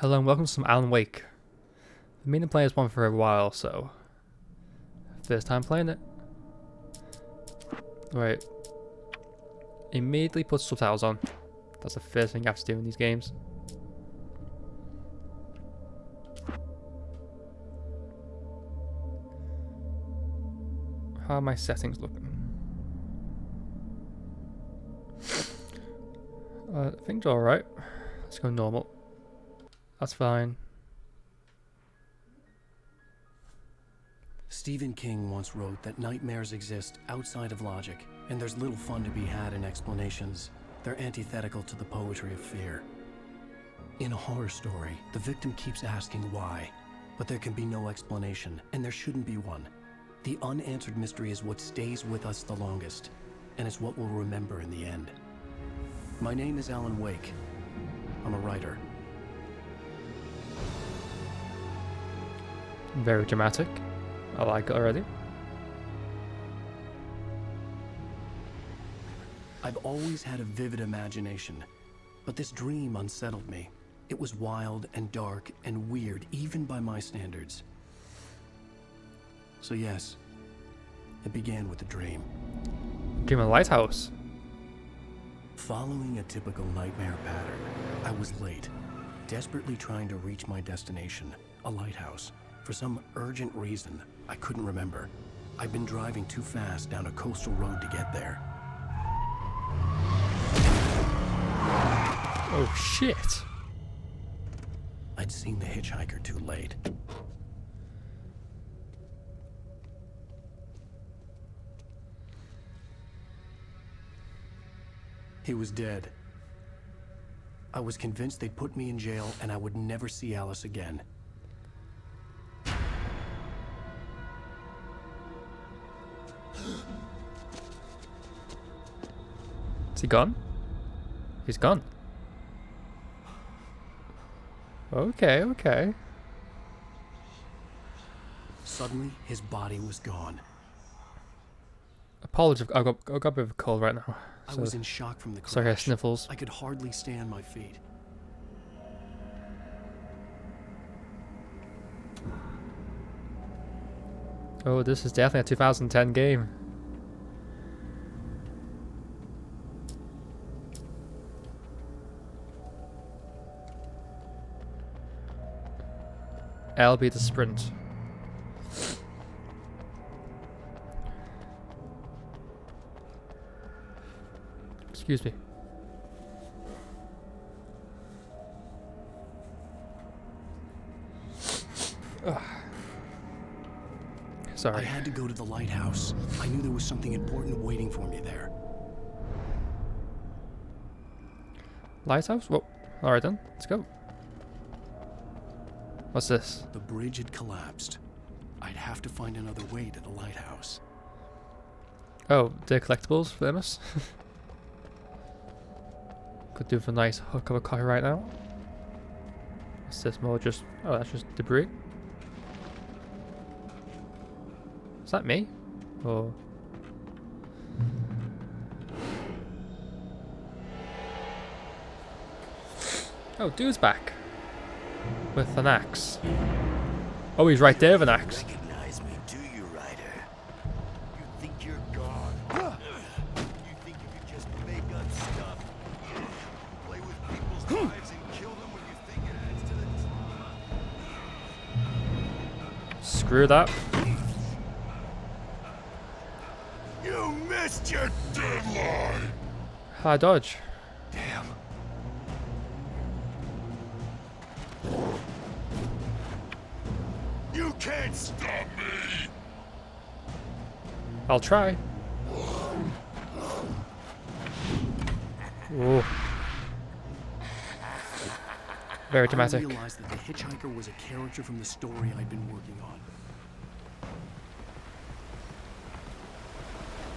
Hello and welcome to some Alan Wake. I've been playing this one for a while, so first time playing it. Right. Immediately put subtitles on. That's the first thing you have to do in these games. How are my settings looking? I think they're alright. Let's go normal. That's fine. Stephen King once wrote that nightmares exist outside of logic, and there's little fun to be had in explanations. They're antithetical to the poetry of fear. In a horror story, the victim keeps asking why, but there can be no explanation, and there shouldn't be one. The unanswered mystery is what stays with us the longest, and it's what we'll remember in the end. My name is Alan Wake. I'm a writer. Very dramatic. I like it already. I've always had a vivid imagination, but this dream unsettled me. It was wild and dark and weird, even by my standards. So yes, it began with a dream. Dream of Lighthouse. Following a typical nightmare pattern, I was late, desperately trying to reach my destination, a lighthouse. For some urgent reason, I couldn't remember. I'd been driving too fast down a coastal road to get there. Oh shit. I'd seen the hitchhiker too late. He was dead. I was convinced they'd put me in jail and I would never see Alice again. Is he gone? He's gone. Okay, okay. Suddenly, his body was gone. Apologies, I've got a bit of a cold right now. I was in shock from the crash. Sorry, I sniffles. I could hardly stay on my feet. Oh, this is definitely a 2010 game. LB the sprint. Excuse me. Ugh. Sorry. I had to go to the lighthouse. I knew there was something important waiting for me there. Lighthouse? Well, alright then. Let's go. What's this? The bridge had collapsed. I'd have to find another way to the lighthouse. Oh, they're collectibles for us. Could do with a nice hook of a coffee right now. What's this more just... Oh, that's just debris. Is that me? Or... Oh, dude's back. With an axe. Oh, he's right there with an axe. Recognize me, do you, Ryder? You think you're gone? You think you could just make up stuff? Play with people's lives and kill them when you think it adds to the... Screw that. You missed your deadline! High dodge. Damn. You can't stop me! I'll try. Ooh. Very dramatic. I realized that the hitchhiker was a character from the story I'd been working on.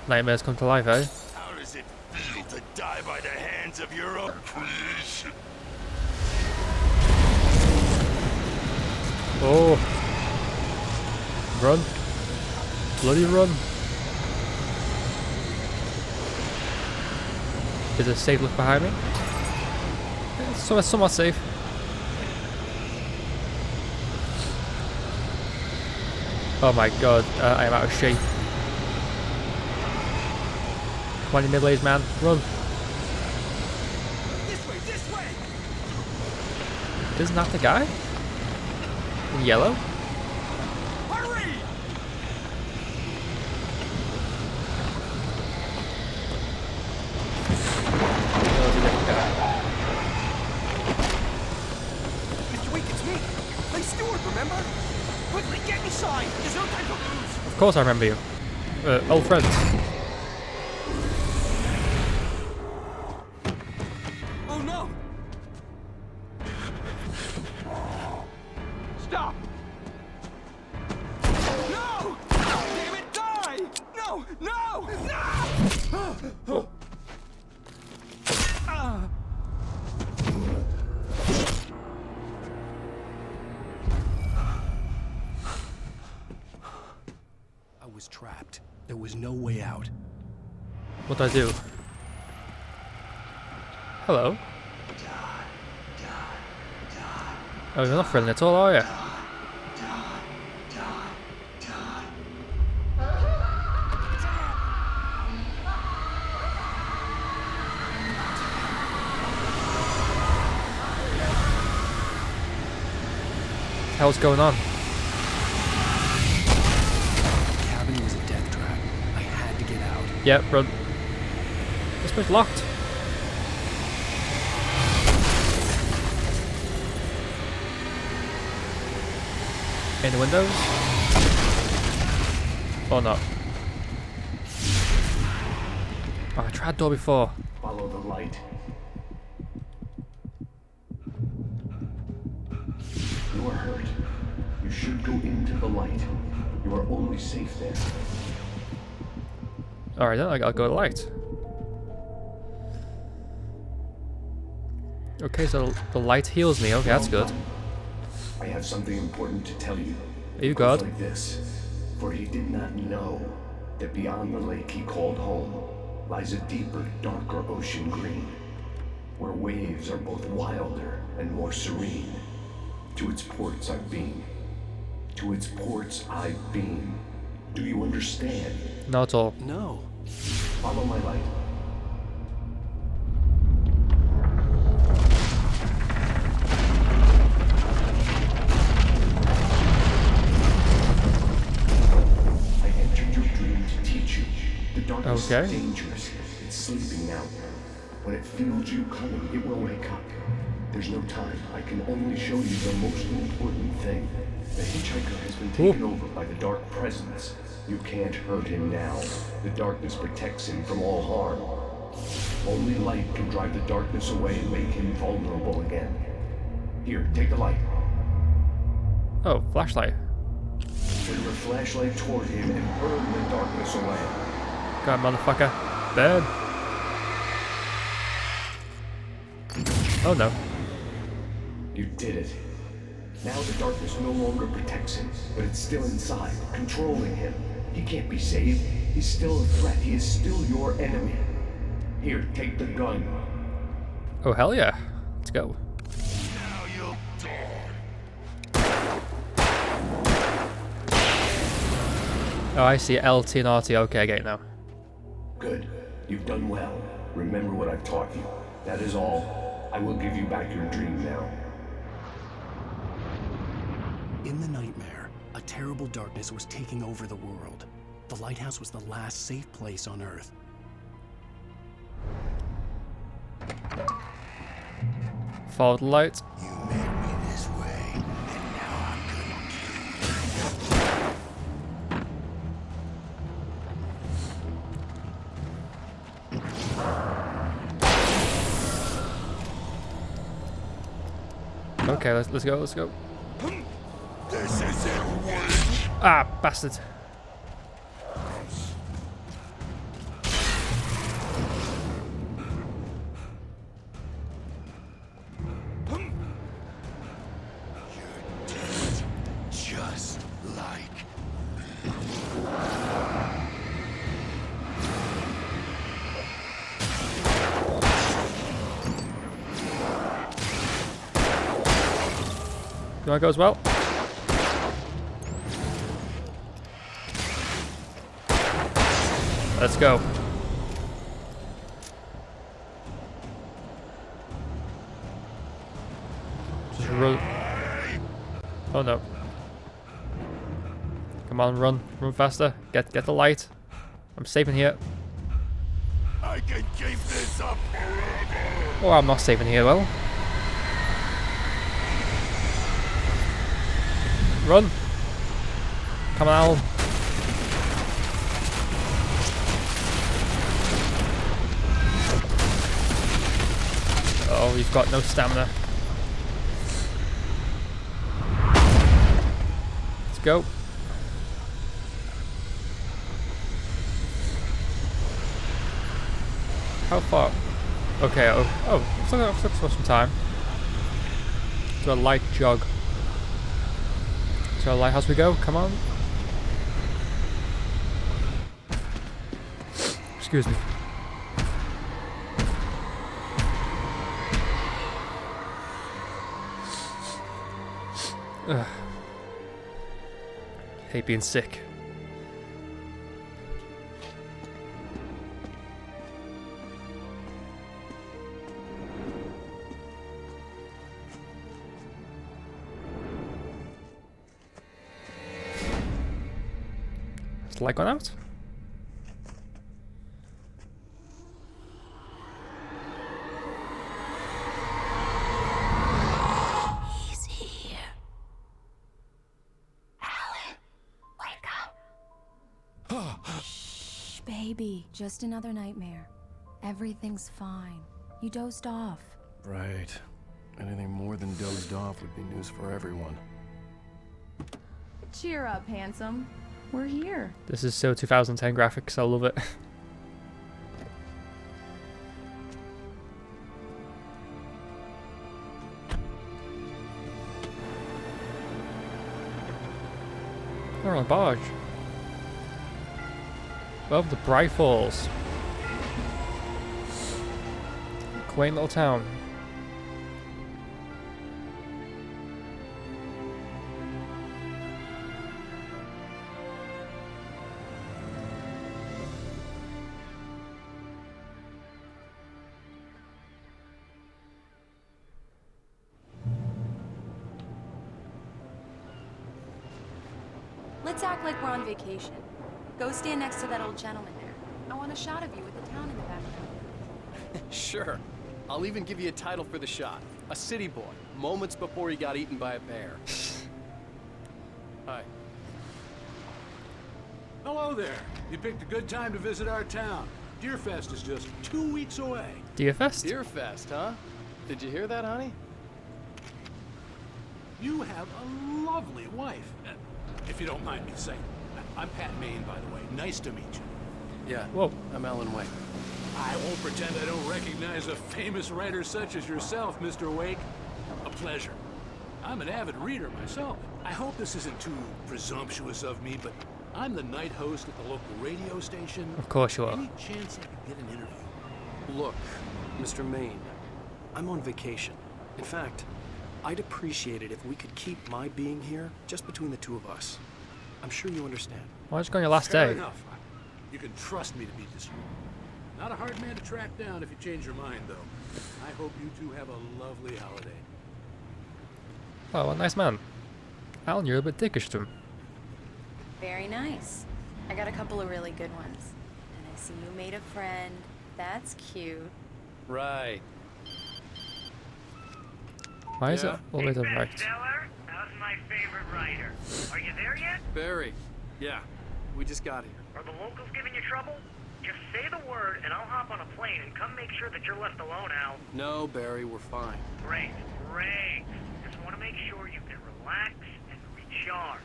Nightmares come to life, eh? How does it feel to die by the hands of your own creation? Oh. Run. Bloody run. Is there a safe look behind me? It's somewhat safe. Oh my god, I am out of shape. Come on, you middle-aged man, run. This way, this way! Isn't that the guy? In yellow? Hurry! Oh, it's a different guy. Mr. Week, it's me! Lee Stewart, remember? Quickly, get inside! There's no time to lose! Of course I remember you. Old friends. Oh no! Stop! No! Damn it, die! No! No! No! I was trapped. There was no way out. What do I do? Hello? Oh, you're not friendly at all, are you? Hell's going on? The cabin was a death trap. I had to get out. Yep, run. This place locked. Any windows? Or not? Oh, I tried door before. Follow the light. You are hurt. You should go into the light. You are only safe there. Alright then, I'll go to light. Okay, so the light heals me. Okay, that's good. I have something important to tell you. Are you It goes God? like this. For he did not know that beyond the lake he called home lies a deeper, darker ocean green, where waves are both wilder and more serene. To its ports I've been. To its ports I've been. Do you understand? Not at all. No. Follow my light. I entered your dream to teach you. The darkness Okay. is dangerous. It's sleeping now. When it feels you coming, it will wake up. There's no time. I can only show you the most important thing. The hitchhiker has been taken over by the dark presence. You can't hurt him now. The darkness protects him from all harm. Only light can drive the darkness away and make him vulnerable again. Here, take the light. Oh, flashlight. Turn your flashlight toward him and burn the darkness away. Go on, motherfucker. Burn. Oh no. You did it. Now the darkness no longer protects him, but it's still inside, controlling him. He can't be saved. He's still a threat. He is still your enemy. Here, take the gun. Oh, hell yeah. Let's go. Now you'll die. Oh, I see. LT and RT. Okay, I get it now. Good. You've done well. Remember what I've taught you. That is all. I will give you back your dream now. In the nightmare, a terrible darkness was taking over the world. The lighthouse was the last safe place on Earth. Follow the light. You made me this way, and now I'm Okay, let's go, let's go. This isn't work. Ah, bastard. Just like You wanna go as well? let's go. Just run. Oh no. Come on, run. Run faster. Get the light. I'm safe in here. I can keep this up forever. Oh, I'm not safe in here, well. Run. Come on, Alan. Oh, you've got no stamina. Let's go. How far? Okay, I've still got some time. To a light jog. To a lighthouse we go, come on. Excuse me. Ugh. Hate being sick. Has the light gone out? He's here. Alan, wake up. Shh, baby. Just another nightmare. Everything's fine. You dozed off. Right. Anything more than dozed off would be news for everyone. Cheer up, handsome. We're here. This is so 2010 graphics, I love it. They're on a barge. Above the Bright Falls. Quaint little town. Let's act like we're on vacation. Go stand next to that old gentleman there. I want a shot of you with the town in the background. Sure. I'll even give you a title for the shot. A city boy, moments before he got eaten by a bear. Hi. Hello there. You picked a good time to visit our town. Deerfest is just 2 weeks away. Deerfest? Deerfest, huh? Did you hear that, honey? You have a lovely wife. If you don't mind me saying. I'm Pat Maine, by the way. Nice to meet you. Yeah. Whoa. I'm Alan Wake. I won't pretend I don't recognize a famous writer such as yourself, Mr. Wake. A pleasure. I'm an avid reader myself. I hope this isn't too presumptuous of me, but I'm the night host at the local radio station. Of course you are. Any chance I could get an interview? Look, Mr. Maine, I'm on vacation. In fact, I'd appreciate it if we could keep my being here just between the two of us. I'm sure you understand. Why don't you go on your last Fair day? enough. You can trust me to be discreet. Not a hard man to track down if you change your mind, though. I hope you two have a lovely holiday. Oh, a nice man. Alan, you're a bit dickish to him. Very nice. I got a couple of really good ones. And I see you made a friend. That's cute. Right. Why is it Yeah. all the way to the Ben right? Stiller, how's my favorite writer? Are you there yet? Barry. Yeah. We just got here. Are the locals giving you trouble? Just say the word and I'll hop on a plane and come make sure that you're left alone, Al. No, Barry, we're fine. Great, great. Just want to make sure you can relax and recharge.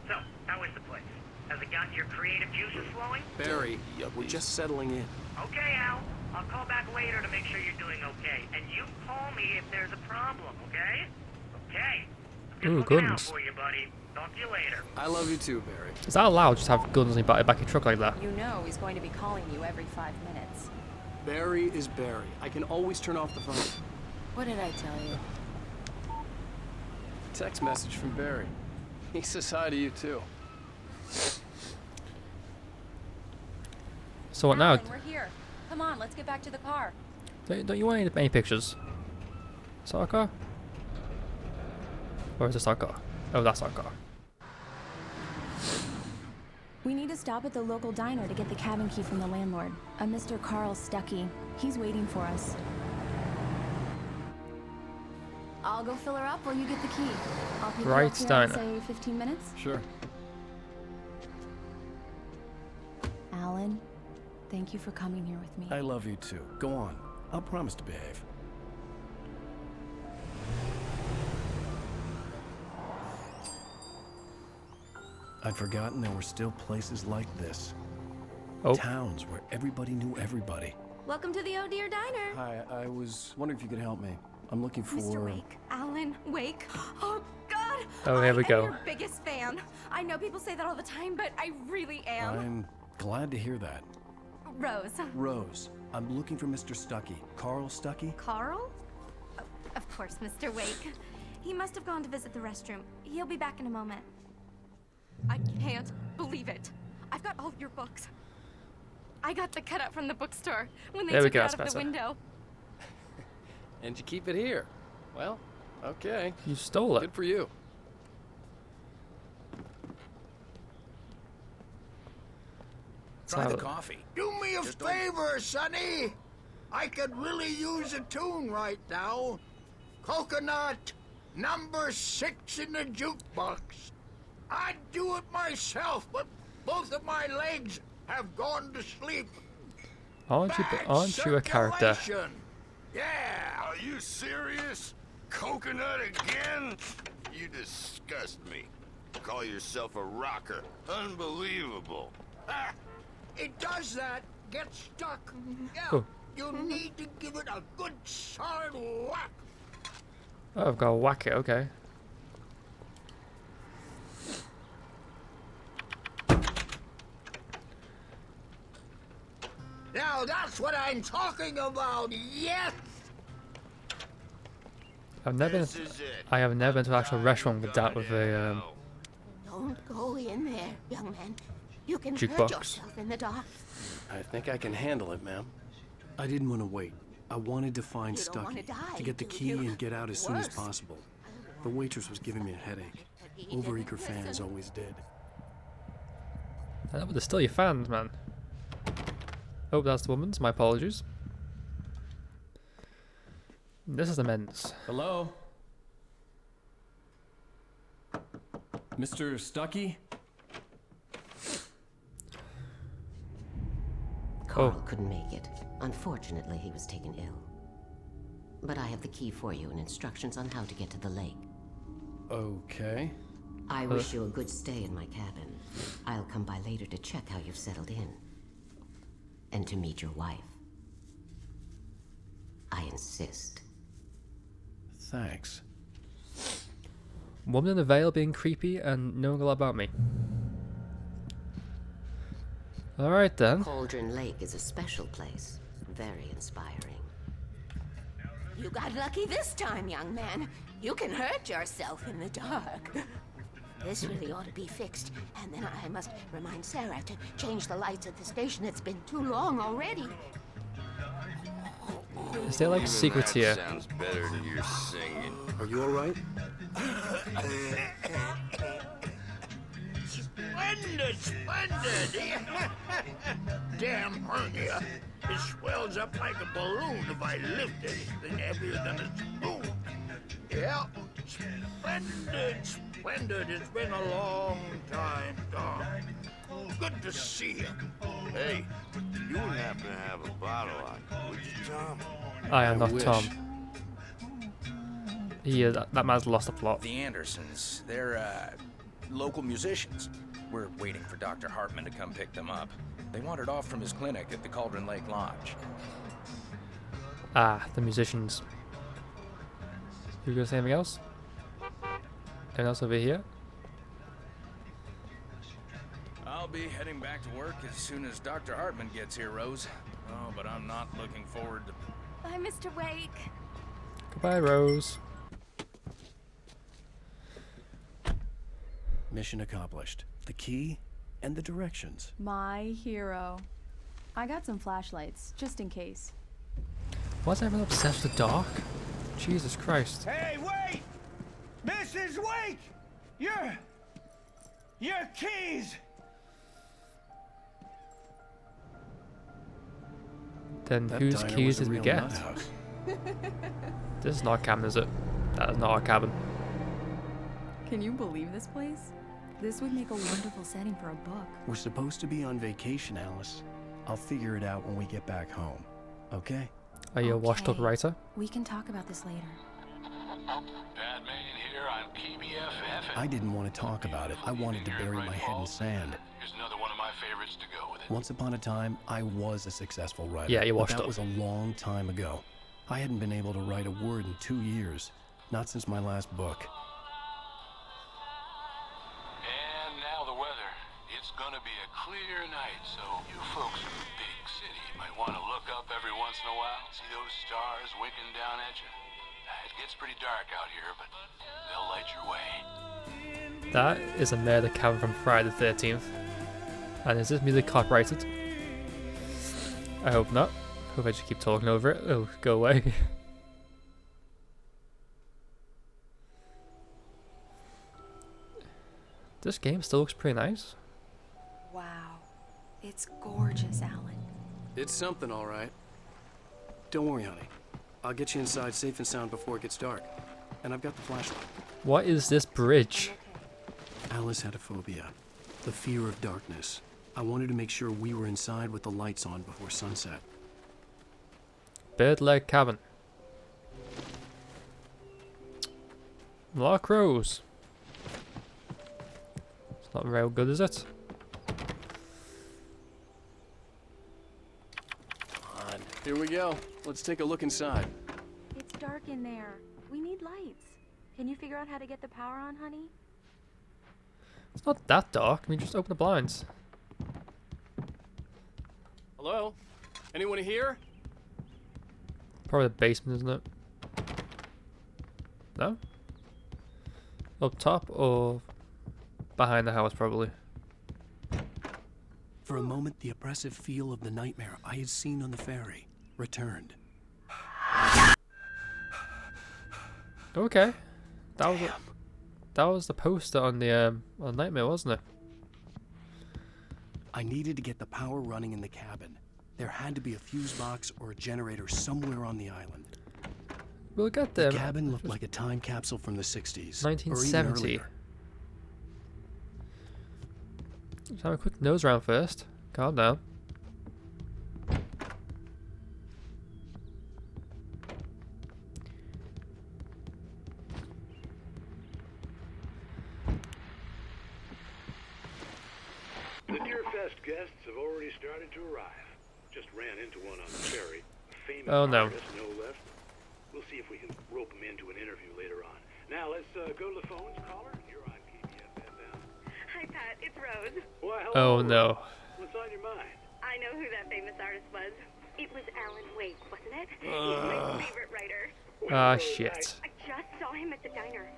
So, how is the place? Has it gotten your creative juices flowing? Barry, We're just settling in. Okay, Al. I'll call back later to make sure you're doing okay. And you call me if there's a problem, okay? Okay. I'm just Ooh, looking out guns. for you, buddy. Talk to you later. I love you too, Barry. Is that allowed, just have guns in the back of your truck like that? You know he's going to be calling you every 5 minutes. Barry is Barry. I can always turn off the phone. What did I tell you? Text message from Barry. He says hi to you too. So what now? Alan, we're here. Come on, let's get back to the car. Don't you want any pictures? Is that our car? Or is this our car? Oh, that's our car. We need to stop at the local diner to get the cabin key from the landlord, a Mr. Carl Stuckey. He's waiting for us. I'll go fill her up while you get the key. I'll pick you up Right here in, diner. say, 15 minutes. Sure. Alan, thank you for coming here with me. I love you too. Go on. I'll promise to behave. I'd forgotten there were still places like this. Oh. Towns where everybody knew everybody. Welcome to the Oh Dear Diner. Hi, I was wondering if you could help me. I'm looking for... Mr. Wake. Alan Wake. Oh, God. Oh, here we I go. am your biggest fan. I know people say that all the time, but I really am. I'm glad to hear that. Rose. Rose, I'm looking for Mr. Stuckey. Carl Stuckey? Carl? Oh, of course, Mr. Wake. He must have gone to visit the restroom. He'll be back in a moment. I can't believe it. I've got all of your books. I got the cutout from the bookstore when they There we took go, it out of Spencer. the window. And you keep it here. Well, okay. You stole it. Good for you. Let's Try have the it. coffee. Do me a favor, Sonny. I could really use a tune right now. Coconut, number 6 in the jukebox. I'd do it myself, but both of my legs have gone to sleep. Aren't you a character? Circulation. Yeah. Are you serious? Coconut again? You disgust me. Call yourself a rocker. Unbelievable. Ah, it does that. Get stuck. Yeah. Oh. You need to give it a good solid whack. Oh, I've got to whack it, okay. Now that's what I'm talking about. Yes. I've never been. I have never been to an actual restaurant with that with a Don't go in there, young man. You can Jukebox. hurt yourself in the dark. I think I can handle it, ma'am. I didn't want to wait. I wanted to find You don't wanna Stuckey, die, to get the do key you? and get out as soon as Worse. possible. The waitress was giving me a headache. He Overeager didn't fans listen. always did. They're still your fans, man. Oh, that's the woman's. My apologies. This is the men's. Hello? Mr. Stuckey? Carl couldn't make it. Unfortunately, he was taken ill. But I have the key for you and instructions on how to get to the lake. Okay. I wish you a good stay in my cabin. I'll come by later to check how you've settled in. And to meet your wife. I insist. Thanks. Woman in a veil being creepy and knowing a lot about me. Alright then. Cauldron Lake is a special place. Very inspiring. You got lucky this time, young man. You can hurt yourself in the dark. This really ought to be fixed. And then I must remind Sarah to change the lights at the station. It's been too long already. Is there like secrets here? Sounds better than your singing. Are you alright? Splendid, splendid! Damn hernia. It swells up like a balloon if I lift anything heavier than a spoon. Yeah, splendid, splendid. It's been a long time, Tom. Good to see you. Hey, you wouldn't happen to have a bottle on you, would you, Tom? I am not wish. Tom. That man's lost a plot. The Andersons, they're local musicians. We're waiting for Dr. Hartman to come pick them up. They wandered off from his clinic at the Cauldron Lake Lodge. Ah, the musicians. You gonna say anything else? Anything else over here? I'll be heading back to work as soon as Dr. Hartman gets here, Rose. Oh, but I'm not looking forward to... Bye, Mr. Wake. Goodbye, Rose. Mission accomplished. The key and the directions. My hero. I got some flashlights, just in case. Why's everyone obsessed with the dark? Jesus Christ. Hey, wait! Mrs. Wake! Your keys! Then That whose diner keys was a did we real get? nut house. This is not our cabin, is it? That is not our cabin. Can you believe this place? This would make a wonderful setting for a book. We're supposed to be on vacation, Alice. I'll figure it out when we get back home. Okay? Are you a washed up Okay. writer? We can talk about this later. Pat Main here on KBFF. I didn't want to talk about it. I wanted to bury my head in sand. Here's another one of my favorites to go with it. Once upon a time, I was a successful writer. Yeah, you but washed that up. was a long time ago. I hadn't been able to write a word in 2 years. Not since my last book. And now the weather. It's gonna be a clear night, so you folks in the big city might want to look up every once in a while. See those stars winking down at you? It gets pretty dark out here, but they'll light your way. That is a murder cabin from Friday the 13th. And is this music copyrighted? I hope not. Hope I just keep talking over it. Oh, go away. This game still looks pretty nice. Wow. It's gorgeous, Alan. It's something, all right. Don't worry, honey. I'll get you inside safe and sound before it gets dark. And I've got the flashlight. What is this bridge? Alice had a phobia. The fear of darkness. I wanted to make sure we were inside with the lights on before sunset. Bird leg cabin. A lot of crows. It's not real good, is it? Come on. Here we go. Let's take a look inside. It's dark in there. We need lights. Can you figure out how to get the power on, honey? It's not that dark. I mean, just open the blinds. Hello? Anyone here? Probably the basement, isn't it? No? Up top or behind the house, probably. For a moment, the oppressive feel of the nightmare I had seen on the ferry returned. Okay. That was the poster on the Nightmare, wasn't it? I needed to get the power running in the cabin. There had to be a fuse box or a generator somewhere on the island. We'll get there. The cabin looked like a time capsule from the 60s. 1970. Just have a quick nose round first. Calm down. The Deerfest guests have already started to arrive. Just ran into one on the ferry. A famous Oh, no. artist, no less. We'll see if we can rope him into an interview later on. Now let's go to the phones. Caller, you're on KBFFM. Hi, Pat. It's Rose. Why, Oh hello. no. What's on your mind? I know who that famous artist was. It was Alan Wake, wasn't it? He's my favorite writer. Ah, shit. I just saw him at the diner.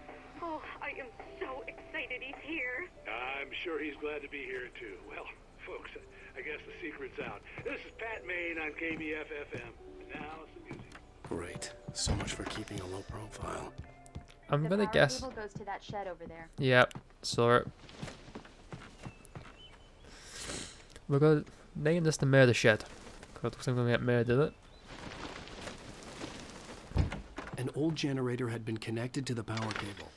Oh, I am so excited he's here. I'm sure he's glad to be here, too. Well, folks, I guess the secret's out. This is Pat Main on KBFFM. Now, some music. Great. So much for keeping a low profile. I'm gonna guess. The power cable goes to that shed over there. Yep, saw it. We're gonna name this the murder shed. Because I'm gonna get murdered, it. An old generator had been connected to the power cable.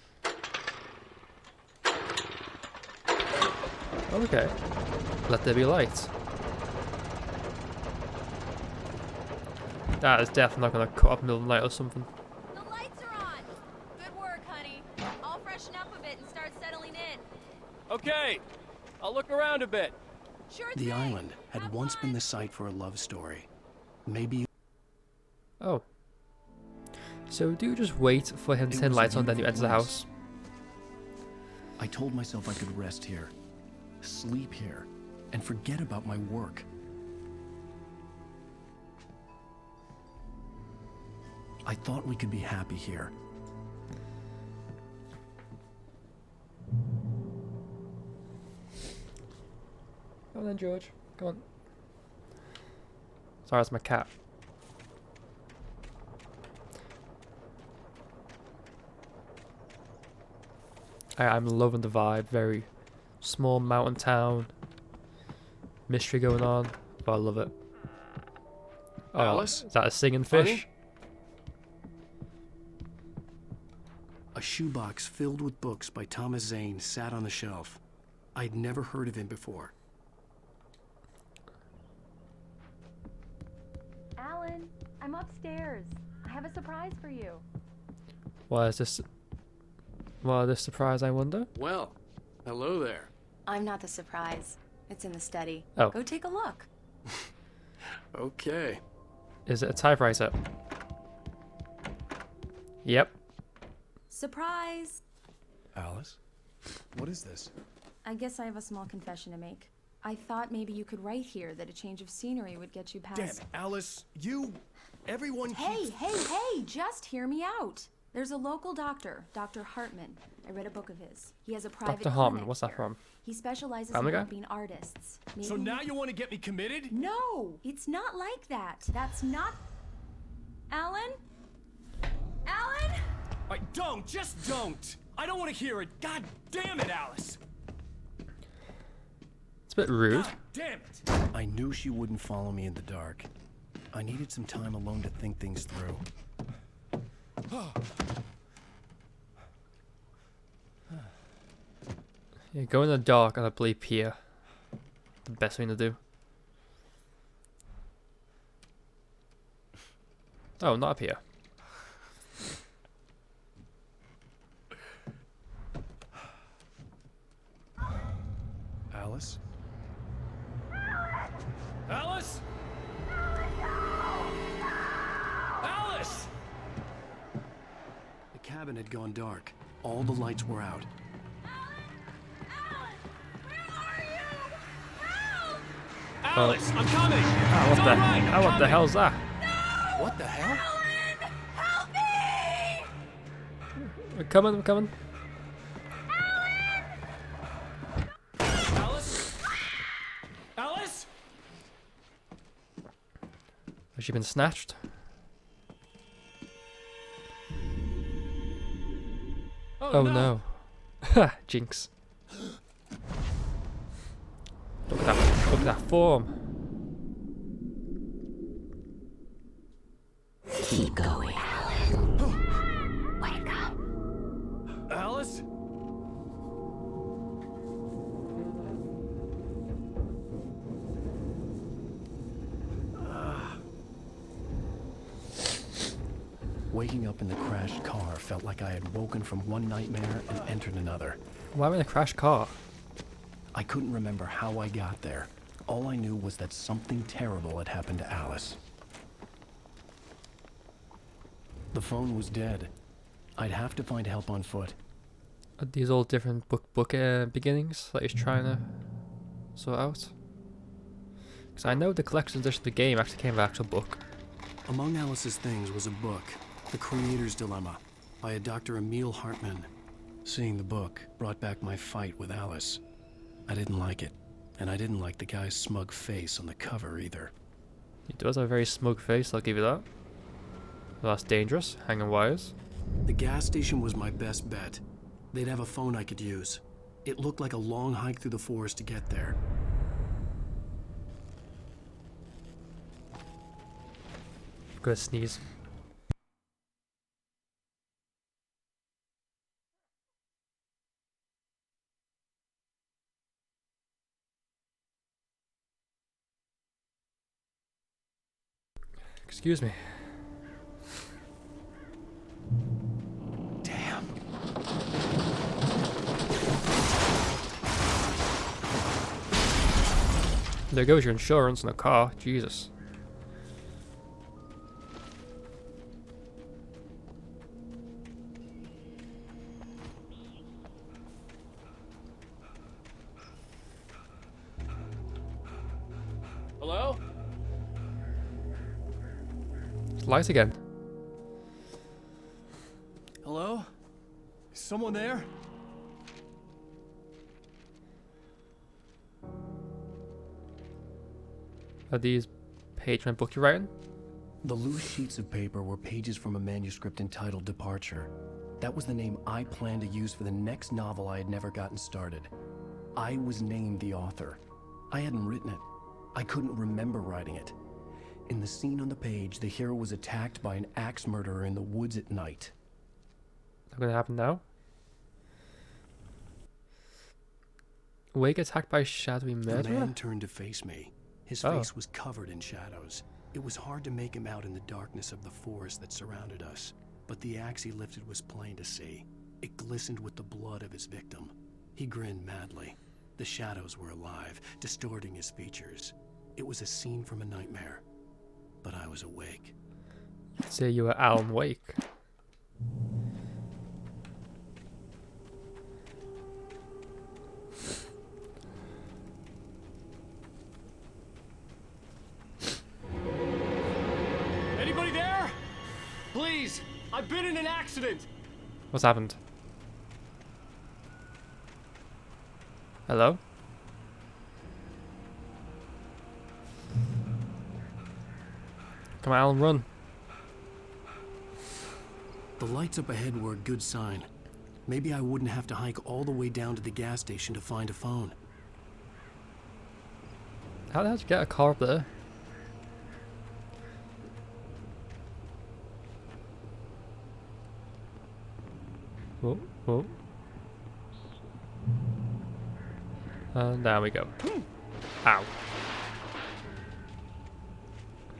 Okay. Let there be light. That is definitely not gonna cut off in the middle of the night or something. The lights are on. Good work, honey. I'll freshen up a bit and start settling in. Okay. I'll look around a bit. Sure The thing. island had once been the site for a love story. Maybe. Oh. So do you just wait for him to It turn was a lights on, then you enter beautiful the place. house? I told myself I could rest here, sleep here, and forget about my work. I thought we could be happy here. Go on then, George. Go on. Sorry, it's my cat. I'm loving the vibe. Very small mountain town. Mystery going on. Oh, I love it. Oh, Alice? is that a singing fish? Honey? A shoebox filled with books by Thomas Zane sat on the shelf. I'd never heard of him before. Alan, I'm upstairs. I have a surprise for you. Why is this? Why this surprise, I wonder? Well, hello there. I'm not the surprise. It's in the study. Oh. Go take a look. Okay. Is it a typewriter? Yep. Surprise! Alice? What is this? I guess I have a small confession to make. I thought maybe you could write here that a change of scenery would get you past... Damn it, Alice. Everyone Hey, just hear me out. There's a local doctor, Dr. Hartman. I read a book of his. He has a private Dr. Hartman, clinic what's that here. from? He specializes Family in Guy? helping artists. So now you want to get me committed? No, it's not like that. That's not... Alan? Alan? Just don't! I don't want to hear it. God damn it, Alice! It's a bit rude. Damn it! I knew she wouldn't follow me in the dark. I needed some time alone to think things through. Yeah, go in the dark on a bleep here. The best thing to do. Oh, not up here. Alice? Alice? Alice! The cabin had gone dark. All the lights were out. Alice, I'm coming! What the hell's that? What the hell? I'm coming. Alice? Alice? Has she been snatched? Oh no. Ha! Jinx. Look at that form. Keep going. Wake up. Alice? Waking up in the crashed car felt like I had woken from one nightmare and entered another. Why am I in a crashed car? I couldn't remember how I got there. All I knew was that something terrible had happened to Alice. The phone was dead. I'd have to find help on foot. Are these all different book beginnings that he's trying to sort out? Because I know the collection edition of the game actually came with an actual book. Among Alice's things was a book, The Creator's Dilemma, by a Dr. Emil Hartman. Seeing the book brought back my fight with Alice. I didn't like it, and I didn't like the guy's smug face on the cover either. He does have a very smug face, I'll give you that. Well, that's dangerous, hanging wires. The gas station was my best bet. They'd have a phone I could use. It looked like a long hike through the forest to get there. I'm gonna sneeze. Excuse me. Damn. There goes your insurance in the car. Jesus. Hello? It's light again. Hello? Is someone there? Are these page from a book you're writing? The loose sheets of paper were pages from a manuscript entitled Departure. That was the name I planned to use for the next novel I had never gotten started. I was named the author. I hadn't written it. I couldn't remember writing it. In the scene on the page, the hero was attacked by an axe murderer in the woods at night. What's gonna happen now? Wake attacked by a shadowy The murderer? man turned to face me. His face was covered in shadows. It was hard to make him out in the darkness of the forest that surrounded us, but the axe he lifted was plain to see. It glistened with the blood of his victim. He grinned madly. The shadows were alive, distorting his features. It was a scene from a nightmare, but I was awake. Say you were Alan Wake. Anybody there? Please, I've been in an accident. What's happened? Hello? Come on, Alan, run. The lights up ahead were a good sign. Maybe I wouldn't have to hike all the way down to the gas station to find a phone. How the hell did you get a car up there? Whoa, whoa. And there we go. Ow.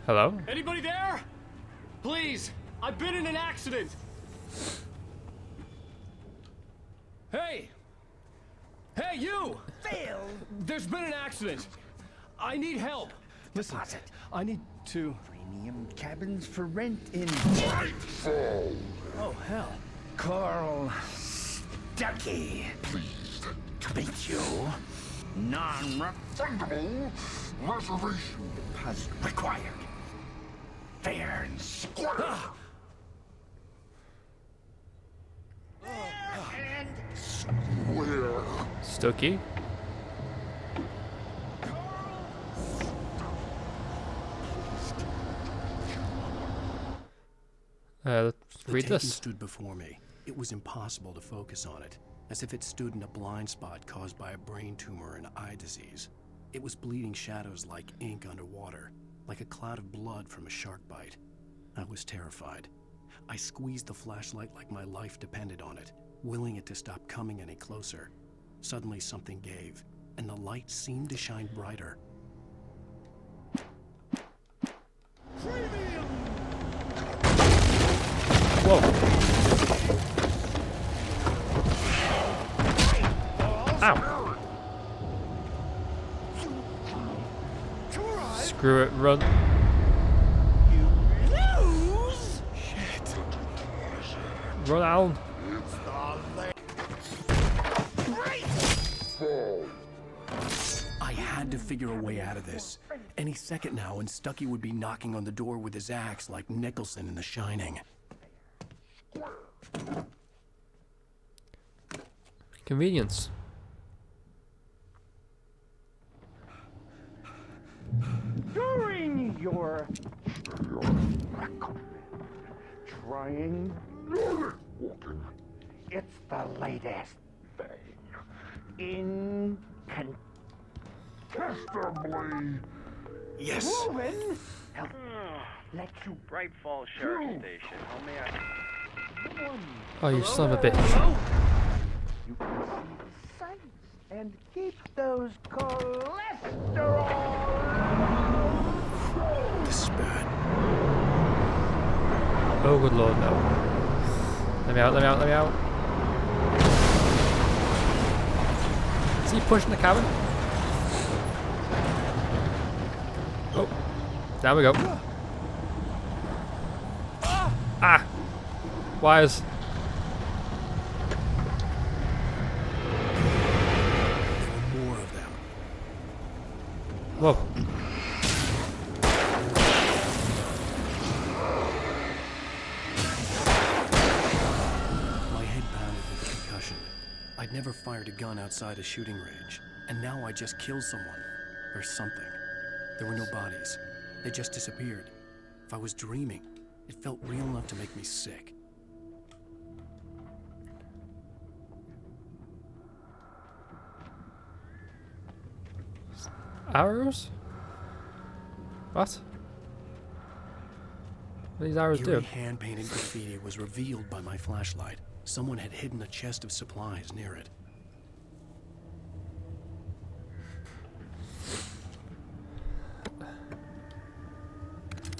Hello? Anybody there? Please, I've been in an accident. Hey! Hey, you! Phil! There's been an accident. I need help. Listen, I need to... Premium cabins for rent in... Nightfall. Oh, hell. Carl Stuckey. Pleased to meet you. Non-refundable reservation deposit required. Fair and square. And square. Stucky? Let's read The this. Titan stood before me. It was impossible to focus on it, as if it stood in a blind spot caused by a brain tumor and eye disease. It was bleeding shadows like ink underwater, like a cloud of blood from a shark bite. I was terrified. I squeezed the flashlight like my life depended on it, willing it to stop coming any closer. Suddenly something gave, and the light seemed to shine brighter. Whoa. Ow. Screw it, run. Lose? Shit. Run, Alan. I had to figure a way out of this. Any second now, and Stucky would be knocking on the door with his axe like Nicholson in The Shining. Convenience. During your trying walking, it's the latest thing. Incontestably. Yes. Proven. Let you Bright Falls Sheriff Station. How may I... Oh, you son of a bitch. You can see the sights and keep those cholesterol. This is bad. Oh, good lord, no. Let me out, let me out, let me out. Is he pushing the cabin? Oh. Down we go. Ah! Wires. There were more of them. Whoa. My head pounded with a concussion. I'd never fired a gun outside a shooting range, and now I just killed someone. Or something. There were no bodies. They just disappeared. If I was dreaming, it felt real enough to make me sick. Arrows? What? What do these arrows do? Eerie hand-painted graffiti was revealed by my flashlight. Someone had hidden a chest of supplies near it.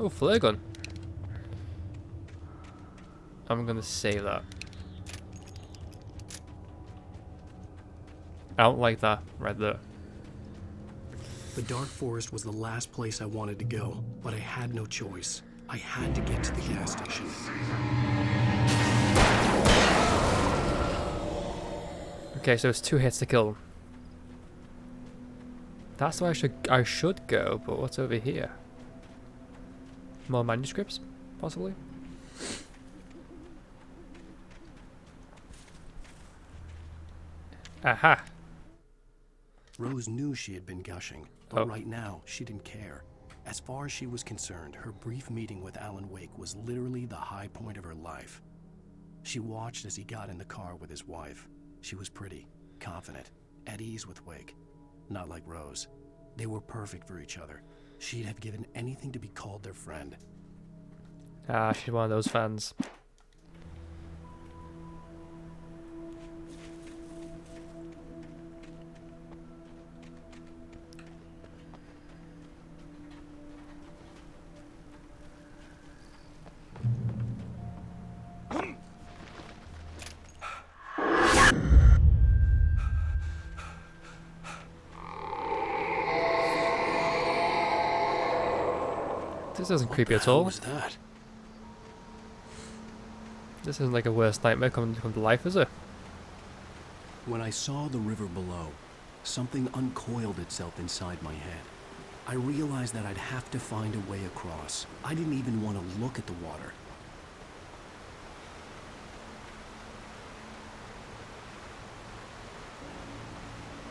Oh, flare gun. I'm gonna save that. I don't like that right there. The dark forest was the last place I wanted to go, but I had no choice. I had to get to the gas station. Okay, so it's 2 hits to kill them. That's where I should go, but what's over here? More manuscripts, possibly? Aha! Rose knew she had been gushing, but right now she didn't care. As far as she was concerned, her brief meeting with Alan Wake was literally the high point of her life. She watched as he got in the car with his wife. She was pretty, confident, at ease with Wake. Not like Rose. They were perfect for each other. She'd have given anything to be called their friend. Ah, she's one of those fans. This isn't creepy at all. What was that? This isn't like a worst nightmare come to life, is it? When I saw the river below, something uncoiled itself inside my head. I realized that I'd have to find a way across. I didn't even want to look at the water.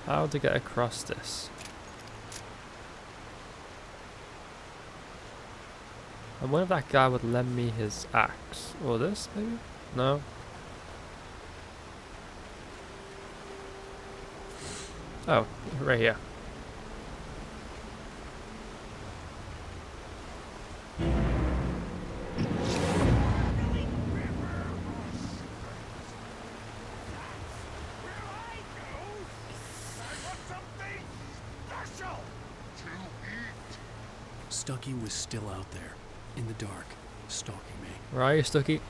How to get across this? I wonder if that guy would lend me his axe. Or this, maybe? No? Oh, right here. Stucky was still out there, in the dark, stalking me. Where are you, Stucky?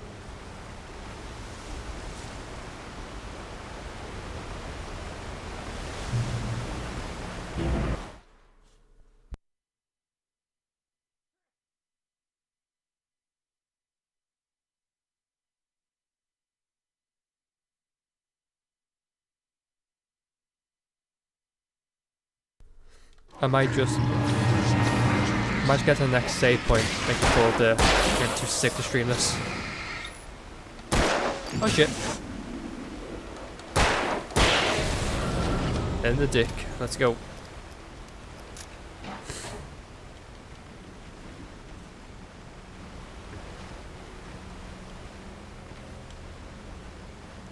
I might just get to the next save point before I'm too sick to stream this. Oh shit. In the dick. Let's go.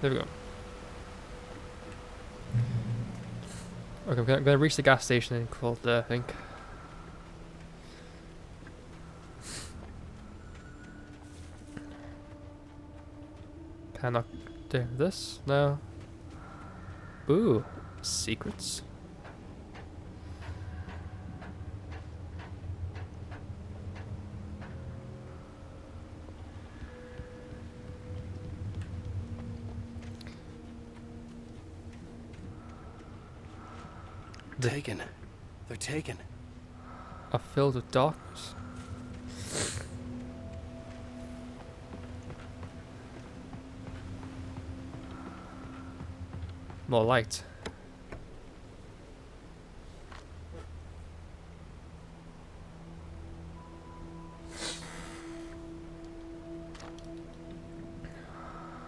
There we go. Okay, I'm gonna reach the gas station in Calder, I think. Can I do this? No. Ooh, secrets. Taken. They're taken. Are filled with darkness. More light.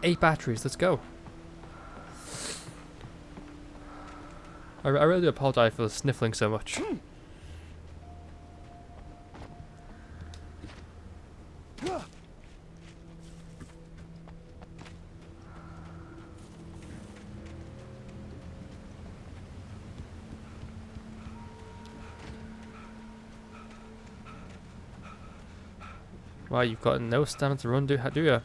Eight batteries, let's go. I really do apologize for sniffling so much. Wow, you've got no stamina to run, do you?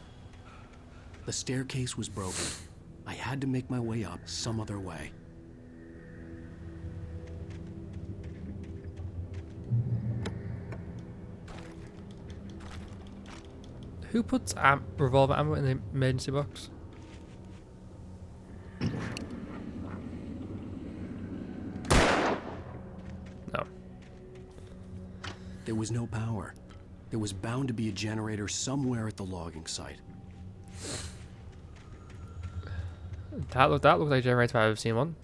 The staircase was broken. I had to make my way up some other way. Who puts revolver ammo in the emergency box? No. There was no power. There was bound to be a generator somewhere at the logging site. That looked like a generator I've ever seen one.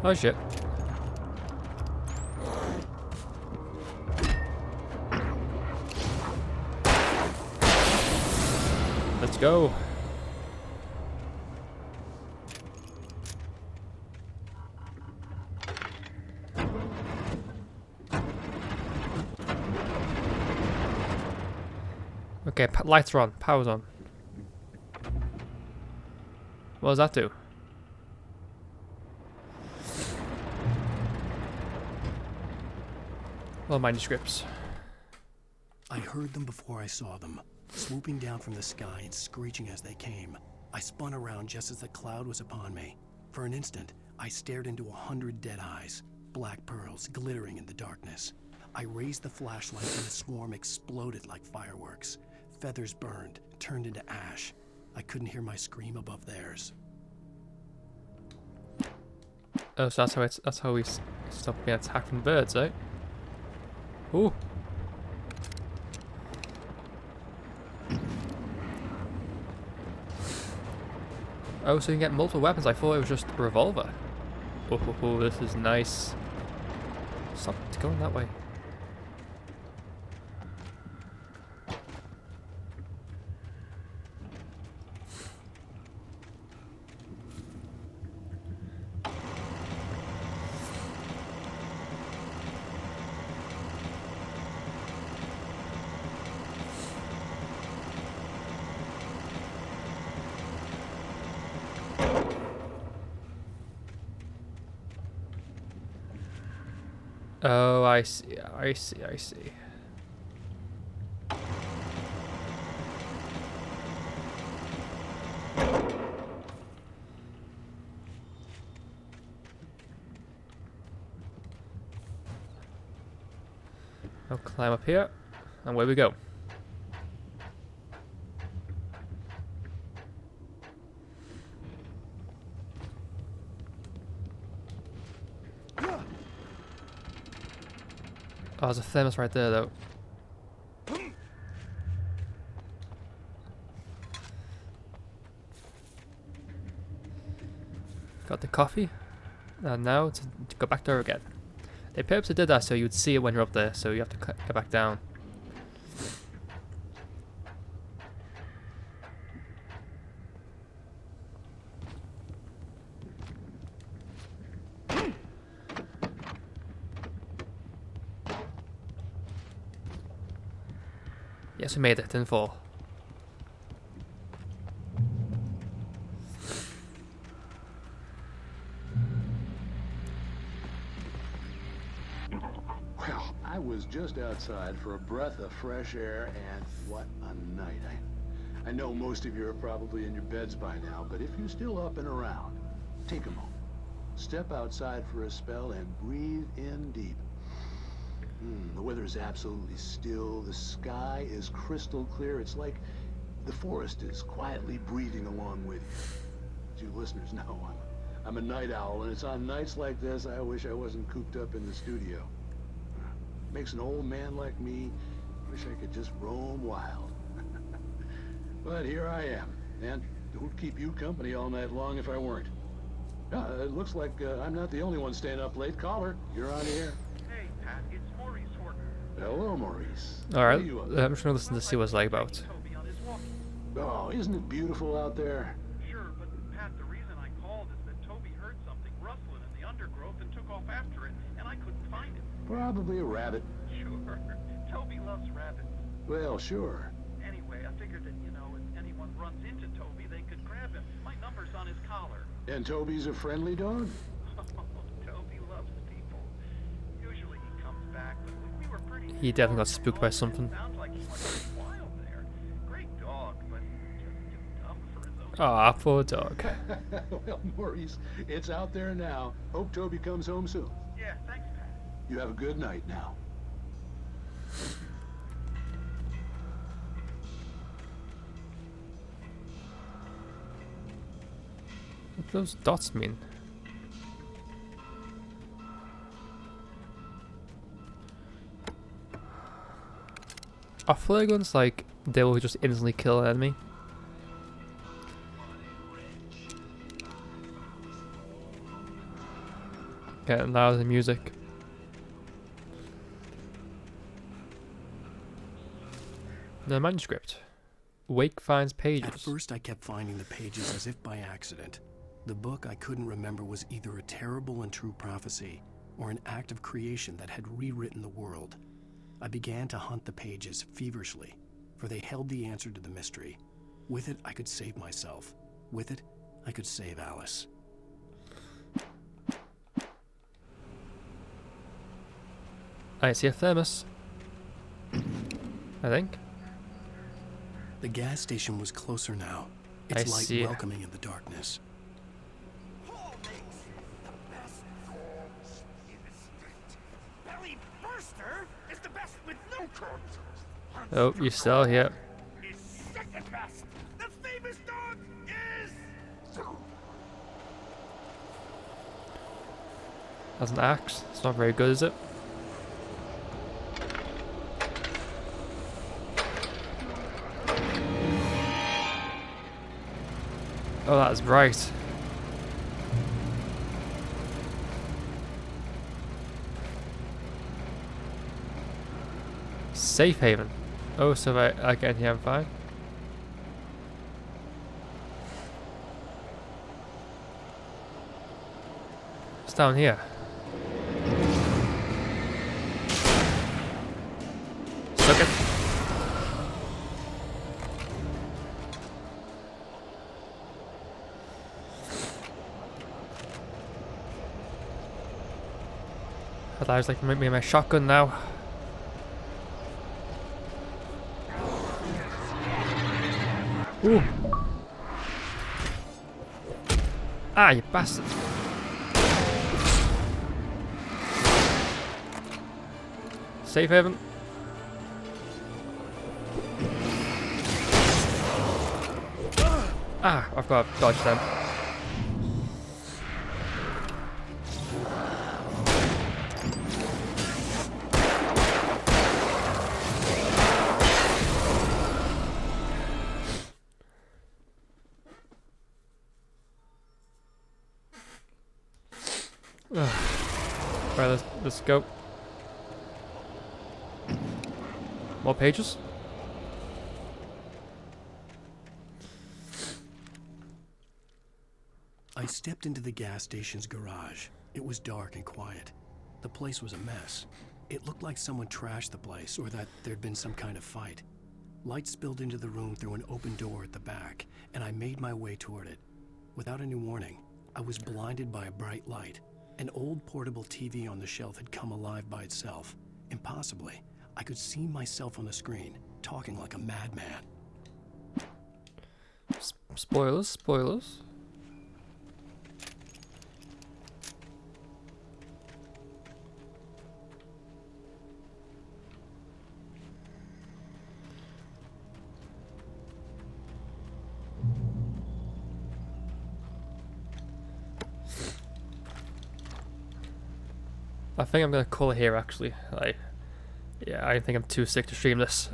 Oh shit. Let's go. Okay, lights are on, power's on. What does that do? Well, manuscripts. I heard them before I saw them, swooping down from the sky and screeching as they came. I spun around just as the cloud was upon me. For an instant, I stared into 100 dead eyes, black pearls glittering in the darkness. I raised the flashlight and the swarm exploded like fireworks. Feathers burned, turned into ash. I couldn't hear my scream above theirs. Oh, so that's how we stop being attacked from birds, eh? Ooh. Oh, so you can get multiple weapons. I thought it was just a revolver. Oh, this is nice. Stop going that way. Oh, I see. I'll climb up here, and away we go. Oh, there's a thermos right there, though. Got the coffee, and now to go back there again. They purposely did that so you'd see it when you're up there, so you have to go back down. Yes, we made it, didn't fall. Well, I was just outside for a breath of fresh air, and what a night. I know most of you are probably in your beds by now, but if you're still up and around, take a moment. Step outside for a spell and breathe in deep. The weather is absolutely still. The sky is crystal clear. It's like the forest is quietly breathing along with you. As you listeners know, I'm a night owl, and it's on nights like this I wish I wasn't cooped up in the studio. Makes an old man like me wish I could just roam wild. But here I am, and don't keep you company all night long if I weren't. It looks like I'm not the only one staying up late. Caller, you're on the air. Hey, Pat, it's Maurice Horton. Hello, Maurice. Alright, I'm just gonna listen to see what it's like about. Oh, isn't it beautiful out there? Sure, but Pat, the reason I called is that Toby heard something rustling in the undergrowth and couldn't find him. Probably a rabbit. Sure. Toby loves rabbits. Well, sure. Anyway, I figured that, you know, if anyone runs into Toby, they could grab him. My number's on his collar. And Toby's a friendly dog? Toby loves people. Usually he comes back, but we were pretty... He definitely got spooked by something. Sounds like he went pretty wild there. Great dog, but just too dumb for his own... Ah, poor dog. Well, Maurice, it's out there now. Hope Toby comes home soon. Yeah, thanks, Pat. You have a good night now. What do those dots mean? Are flare guns like they will just instantly kill an enemy? Okay, and now the music. The manuscript. Wake finds pages. At first I kept finding the pages as if by accident. The book I couldn't remember was either a terrible and true prophecy or an act of creation that had rewritten the world. I began to hunt the pages feverishly, for they held the answer to the mystery. With it, I could save myself. With it, I could save Alice. I see a thermos. I think. The gas station was closer now. I Its light see. welcoming in the darkness. Belly Burster is the best with no crumbs. Oh, you still here. Is second best. The famous dog is... As an axe, it's not very good, is it? Oh, that's bright. Safe haven. Oh, so if I get in here, I'm fine. It's down here. Suck it. I was like, maybe my shotgun now. Ooh. Ah, you bastard. Safe haven. Ah, I've got to dodge them. Right, let's go. More pages? I stepped into the gas station's garage. It was dark and quiet. The place was a mess. It looked like someone trashed the place or that there'd been some kind of fight. Light spilled into the room through an open door at the back, and I made my way toward it. Without any warning, I was blinded by a bright light. An old portable TV on the shelf had come alive by itself. Impossibly, I could see myself on the screen, talking like a madman. Spoilers, spoilers. I think I'm gonna call it here actually. Yeah, I think I'm too sick to stream this.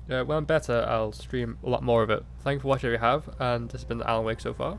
When I'm better, I'll stream a lot more of it. Thanks for watching if you have, and this has been Alan Wake so far.